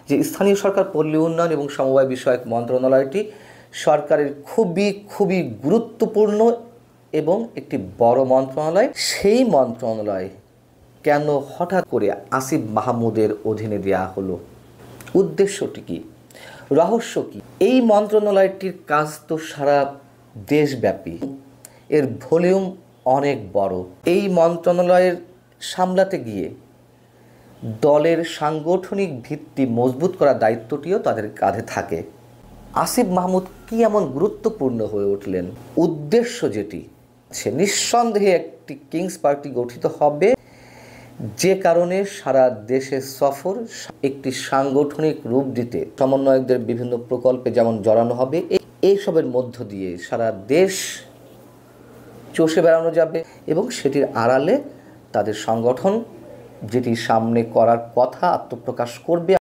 যে স্থানীয় সরকার, পল্লী উন্নয়ন এবং সমবায় বিষয়ক মন্ত্রণালয়টি সরকারের খুবই গুরুত্বপূর্ণ এবং একটি বড় মন্ত্রণালয়। সেই মন্ত্রণালয় কেন হঠাৎ করে আসিফ মাহমুদের অধীনে দেওয়া হলো? উদ্দেশ্যটি কি, রহস্য কি? এই মন্ত্রণালয়টির কাজ তো সারা দেশব্যাপী, এর ভলিউম অনেক বড়। এই মন্ত্রণালয়ের সামলাতে গিয়ে দলের সাংগঠনিক ভিত্তি মজবুত করার দায়িত্বটিও তাদের কাঁধে থাকে। আসিফ মাহমুদ কি এমন গুরুত্বপূর্ণ হয়ে উঠলেন? উদ্দেশ্য যেটি, সে নিঃসন্দেহে একটি কিংস পার্টি গঠিত হবে, যে কারণে সারা দেশে সফর, একটি সাংগঠনিক রূপ দিতে সমন্বয়কদের বিভিন্ন প্রকল্পে যেমন জড়ানো হবে, এইসবের মধ্য দিয়ে সারা দেশ চষে বেড়ানো যাবে এবং সেটির আড়ালে তাদের সংগঠন যেটি সামনে করার কথা আত্মপ্রকাশ করবে।